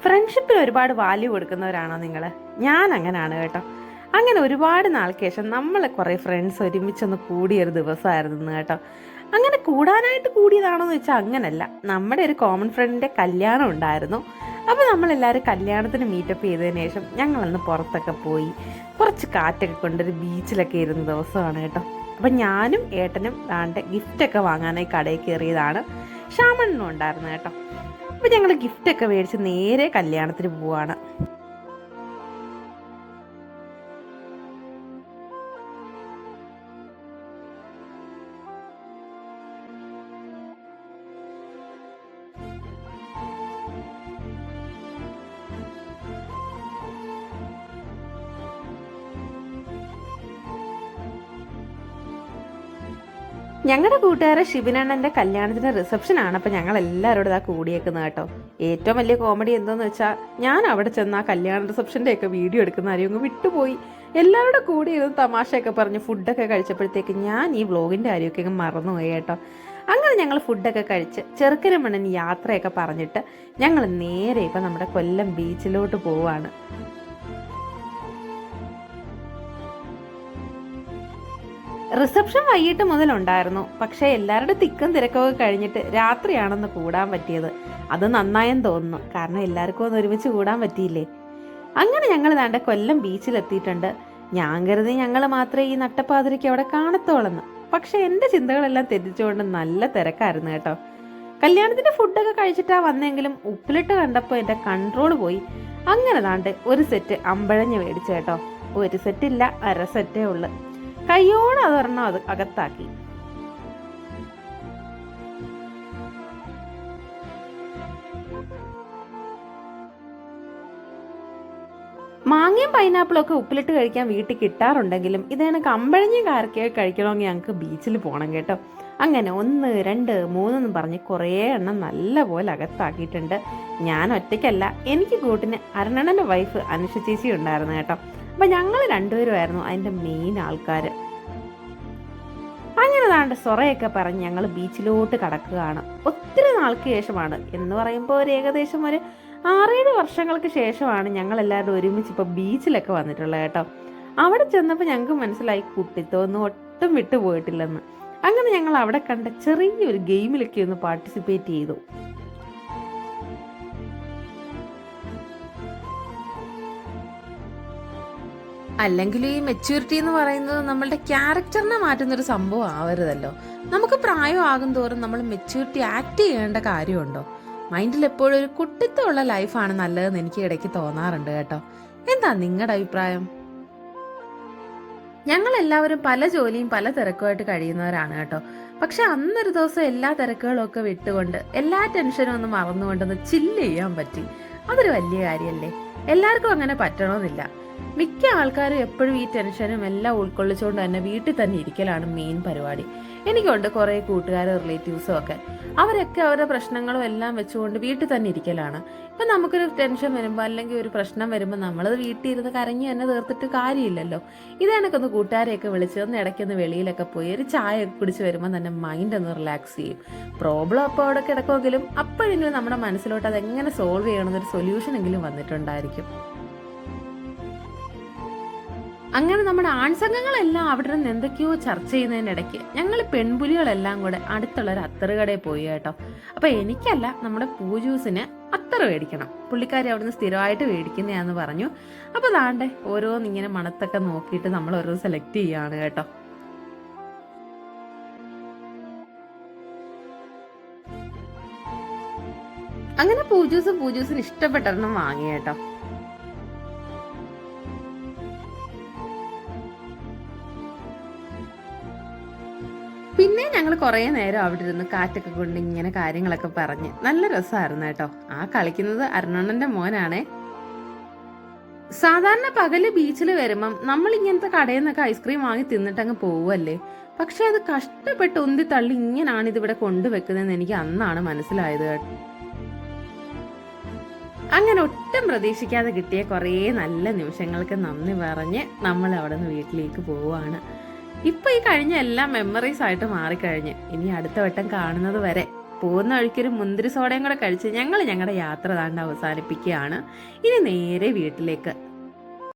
ഫ്രണ്ട്ഷിപ്പിന് ഒരുപാട് വാല്യൂ കൊടുക്കുന്നവരാണോ നിങ്ങൾ? ഞാൻ അങ്ങനെയാണ് കേട്ടോ. അങ്ങനെ ഒരുപാട് നാൾക്ക് ശേഷം നമ്മളെ കുറേ ഫ്രണ്ട്സ് ഒരുമിച്ചൊന്ന് കൂടിയൊരു ദിവസമായിരുന്നു കേട്ടോ. അങ്ങനെ കൂടാനായിട്ട് കൂടിയതാണോ എന്ന് വെച്ചാൽ അങ്ങനല്ല. നമ്മുടെ ഒരു കോമൺ ഫ്രണ്ടിൻ്റെ കല്യാണം ഉണ്ടായിരുന്നു. അപ്പോൾ നമ്മളെല്ലാവരും കല്യാണത്തിന് മീറ്റപ്പ് ചെയ്തതിന് ശേഷം ഞങ്ങളന്ന് പുറത്തൊക്കെ പോയി കുറച്ച് കാറ്റൊക്കെ കൊണ്ടൊരു ബീച്ചിലൊക്കെ ഇരുന്ന ദിവസമാണ് കേട്ടോ. അപ്പം ഞാനും ഏട്ടനും ദാണ്ട് ഗിഫ്റ്റൊക്കെ വാങ്ങാനായി കടയിൽ കയറിയതാണ്. ഷാമണ്ണനും ഉണ്ടായിരുന്നു കേട്ടോ. അപ്പം ഞങ്ങൾ ഗിഫ്റ്റൊക്കെ മേടിച്ച് നേരെ കല്യാണത്തിന് പോവാണ്. ഞങ്ങളുടെ കൂട്ടുകാരെ ഷിബിനണ്ണൻ്റെ കല്യാണത്തിൻ്റെ റിസപ്ഷനാണ്. അപ്പം ഞങ്ങൾ എല്ലാവരോടും ഇതാ കൂടിയേക്കുന്നത് കേട്ടോ. ഏറ്റവും വലിയ കോമഡി എന്താന്ന് വെച്ചാൽ ഞാൻ അവിടെ ചെന്ന് ആ കല്യാണ റിസപ്ഷൻ്റെ ഒക്കെ വീഡിയോ എടുക്കുന്ന ആരെയും അങ്ങ് വിട്ടുപോയി. എല്ലാവരുടെ കൂടി ഇരുന്ന് തമാശയൊക്കെ പറഞ്ഞ് ഫുഡൊക്കെ കഴിച്ചപ്പോഴത്തേക്ക് ഞാൻ ഈ വ്ളോഗിൻ്റെ കാര്യമൊക്കെ അങ്ങ് മറന്നുപോയി കേട്ടോ. അങ്ങനെ ഞങ്ങൾ ഫുഡൊക്കെ കഴിച്ച് ചെറുക്കനും മണ്ണൻ യാത്രയൊക്കെ പറഞ്ഞിട്ട് ഞങ്ങൾ നേരെ ഇപ്പം നമ്മുടെ കൊല്ലം ബീച്ചിലോട്ട് പോവാണ്. റിസപ്ഷൻ വൈകിട്ട് മുതലുണ്ടായിരുന്നു. പക്ഷേ എല്ലാവരുടെ തിക്കും തിരക്കൊക്കെ കഴിഞ്ഞിട്ട് രാത്രിയാണെന്ന് കൂടാൻ പറ്റിയത്. അത് നന്നായെന്ന് തോന്നുന്നു. കാരണം എല്ലാവർക്കും ഒന്ന് ഒരുമിച്ച് കൂടാൻ പറ്റിയില്ലേ. അങ്ങനെ ഞങ്ങൾ ദാണ്ടെ കൊല്ലം ബീച്ചിലെത്തിയിട്ടുണ്ട്. ഞാൻ കരുതി ഞങ്ങൾ മാത്രമേ ഈ നട്ടപ്പാതിരിക്ക് അവിടെ കാണത്തോളെന്ന്. പക്ഷെ എൻ്റെ ചിന്തകളെല്ലാം തെറ്റിച്ചുകൊണ്ട് നല്ല തിരക്കായിരുന്നു കേട്ടോ. കല്യാണത്തിൻ്റെ ഫുഡൊക്കെ കഴിച്ചിട്ടാ വന്നെങ്കിലും ഉപ്പിലിട്ട് കണ്ടപ്പോൾ എൻ്റെ കൺട്രോൾ പോയി. അങ്ങനെ ദാണ്ട് ഒരു സെറ്റ് അമ്പഴഞ്ഞ് മേടിച്ചു കേട്ടോ. ഒരു സെറ്റില്ല, അര സെറ്റേ ഉള്ളു. കയ്യോടെ അതൊരെണ്ണം അത് അകത്താക്കി. മാങ്ങയും പൈനാപ്പിളും ഒക്കെ ഉപ്പിലിട്ട് കഴിക്കാൻ വീട്ടിൽ കിട്ടാറുണ്ടെങ്കിലും ഇതാണ് കമ്പഴഞ്ഞും കാരക്കയൊക്കെ കഴിക്കണമെങ്കിൽ ഞങ്ങൾക്ക് ബീച്ചിൽ പോകണം കേട്ടോ. അങ്ങനെ 1, 2, 3 എന്ന് പറഞ്ഞ് കുറേ എണ്ണം നല്ല പോലെ അകത്താക്കിയിട്ടുണ്ട്. ഞാൻ ഒറ്റയ്ക്കല്ല, എനിക്ക് കൂട്ടിന് അരുണണ്ണൻ്റെ വൈഫ് അനുഷ ചേച്ചി ഉണ്ടായിരുന്നു കേട്ടോ. അപ്പം ഞങ്ങൾ രണ്ടുപേരുമായിരുന്നു അതിൻ്റെ മെയിൻ ആൾക്കാർ. അങ്ങനെ താണ്ട് സൊറയൊക്കെ പറഞ്ഞ് ഞങ്ങൾ ബീച്ചിലോട്ട് കടക്കുകയാണ്. ഒത്തിരി നാൾക്ക് ശേഷമാണ് എന്ന് പറയുമ്പോൾ ഏകദേശം ഒരു 6-7 വർഷങ്ങൾക്ക് ശേഷമാണ് ഞങ്ങൾ എല്ലാവരും ഒരുമിച്ച് ഇപ്പോൾ ബീച്ചിലൊക്കെ വന്നിട്ടുള്ളത് കേട്ടോ. അവിടെ ചെന്നപ്പോൾ ഞങ്ങൾക്ക് മനസ്സിലായി കുട്ടിത്തൊന്നും ഒട്ടും വിട്ടുപോയിട്ടില്ലെന്ന്. അങ്ങനെ ഞങ്ങൾ അവിടെ കണ്ട ചെറിയൊരു ഗെയിമിലൊക്കെ ഒന്ന് പാർട്ടിസിപ്പേറ്റ് ചെയ്തു. അല്ലെങ്കിൽ ഈ മെച്യൂരിറ്റി എന്ന് പറയുന്നത് നമ്മളുടെ ക്യാരക്ടറിനെ മാറ്റുന്നൊരു സംഭവം ആവരുതല്ലോ. നമുക്ക് പ്രായം ആകും തോറും നമ്മൾ മെച്യൂരിറ്റി ആക്ട് ചെയ്യേണ്ട കാര്യമുണ്ടോ? മൈൻഡിൽ എപ്പോഴും ഒരു കുട്ടിത്തമുള്ള ലൈഫാണ് നല്ലതെന്ന് എനിക്ക് ഇടയ്ക്ക് തോന്നാറുണ്ട് കേട്ടോ. എന്താ നിങ്ങളുടെ അഭിപ്രായം? ഞങ്ങളെല്ലാവരും പല ജോലിയും പല തിരക്കുമായിട്ട് കഴിയുന്നവരാണ് കേട്ടോ. പക്ഷെ അന്നൊരു ദിവസം എല്ലാ തിരക്കുകളും ഒക്കെ വിട്ടുകൊണ്ട് എല്ലാ ടെൻഷനും ഒന്ന് മറന്നുകൊണ്ടൊന്ന് ചില്ല് ചെയ്യാൻ പറ്റി. അതൊരു വലിയ കാര്യമല്ലേ. എല്ലാവർക്കും അങ്ങനെ പറ്റണമെന്നില്ല. മിക്ക ആൾക്കാരും എപ്പോഴും ഈ ടെൻഷനും എല്ലാം ഉൾക്കൊള്ളിച്ചുകൊണ്ട് തന്നെ വീട്ടിൽ തന്നെ ഇരിക്കലാണ് മെയിൻ പരിപാടി. എനിക്കുണ്ട് കുറേ കൂട്ടുകാരും റിലേറ്റീവ്സും ഒക്കെ. അവരൊക്കെ അവരുടെ പ്രശ്നങ്ങളും എല്ലാം വെച്ചുകൊണ്ട് വീട്ടിൽ തന്നെ ഇരിക്കലാണ്. ഇപ്പം നമുക്കൊരു ടെൻഷൻ വരുമ്പോൾ അല്ലെങ്കിൽ ഒരു പ്രശ്നം വരുമ്പോൾ നമ്മളത് വീട്ടിൽ ഇരുന്ന് കരഞ്ഞ് തന്നെ തീർത്തിട്ട് കാര്യമില്ലല്ലോ. ഇതേണക്കൊന്ന് കൂട്ടുകാരെയൊക്കെ വിളിച്ച് ഒന്ന് ഇടയ്ക്കൊന്ന് വെളിയിലൊക്കെ പോയി ഒരു ചായ ഒക്കെ കുടിച്ച് വരുമ്പോൾ തന്നെ മൈൻഡ് ഒന്ന് റിലാക്സ് ചെയ്യും. പ്രോബ്ലം അപ്പോൾ അവിടെ കിടക്കുമെങ്കിലും അപ്പോഴെങ്കിലും നമ്മുടെ മനസ്സിലോട്ട് അതെങ്ങനെ സോൾവ് ചെയ്യണമെന്നൊരു സൊല്യൂഷൻ എങ്കിലും വന്നിട്ടുണ്ടായിരിക്കും. അങ്ങനെ നമ്മുടെ ആൺസംഘങ്ങളെല്ലാം അവിടെ നിന്ന് എന്തൊക്കെയോ ചർച്ച ചെയ്യുന്നതിനിടയ്ക്ക് ഞങ്ങൾ പെൺപുലികളെല്ലാം കൂടെ അടുത്തുള്ള ഒരു അത്തറുകടയിൽ പോയി കേട്ടോ. അപ്പൊ എനിക്കല്ല, നമ്മുടെ പൂജൂസിന് അത്തറ് മേടിക്കണം. പുള്ളിക്കാരി അവിടുന്ന് സ്ഥിരമായിട്ട് മേടിക്കുന്നതാന്ന് പറഞ്ഞു. അപ്പൊ ദാണ്ടെ ഓരോന്നിങ്ങനെ മണത്തൊക്കെ നോക്കിയിട്ട് നമ്മൾ ഓരോ സെലക്ട് ചെയ്യാണ് കേട്ടോ. അങ്ങനെ പൂജൂസിന് ഇഷ്ടപ്പെട്ടൊരെണ്ണം വാങ്ങി കേട്ടോ. പിന്നെ ഞങ്ങൾ കുറേ നേരം അവിടെ ഇരുന്ന് കാറ്റൊക്കെ കൊണ്ട് ഇങ്ങനെ കാര്യങ്ങളൊക്കെ പറഞ്ഞ് നല്ല രസമായിരുന്നു കേട്ടോ. ആ കളിക്കുന്നത് അരുണണ്ണന്റെ മോനാണേ. സാധാരണ പകല് ബീച്ചിൽ വരുമ്പം നമ്മൾ ഇങ്ങനത്തെ കടയിൽ നിന്നൊക്കെ ഐസ്ക്രീം വാങ്ങി തിന്നിട്ടങ്ങ് പോവല്ലേ. പക്ഷെ അത് കഷ്ടപ്പെട്ട് ഉന്തി തള്ളി ഇങ്ങനാണ് ഇതിവിടെ കൊണ്ടുവെക്കുന്നതെന്ന് എനിക്ക് അന്നാണ് മനസ്സിലായത് കേട്ടോ. അങ്ങനെ ഒട്ടും പ്രതീക്ഷിക്കാതെ കിട്ടിയ കുറേ നല്ല നിമിഷങ്ങൾക്ക് നന്ദി പറഞ്ഞ് നമ്മൾ അവിടെ നിന്ന് വീട്ടിലേക്ക് പോവുകയാണ്. ഇപ്പൊ ഈ കഴിഞ്ഞ എല്ലാം മെമ്മറീസ് ആയിട്ട് മാറിക്കഴിഞ്ഞ് ഇനി അടുത്ത വട്ടം കാണുന്നത് വരെ പോകുന്ന വഴിക്കൊരു മുന്തിരി സോഡയും കൂടെ കഴിച്ച് ഞങ്ങൾ ഞങ്ങളുടെ യാത്ര താണ്ട് അവസാനിപ്പിക്കുകയാണ്. ഇനി നേരെ വീട്ടിലേക്ക്.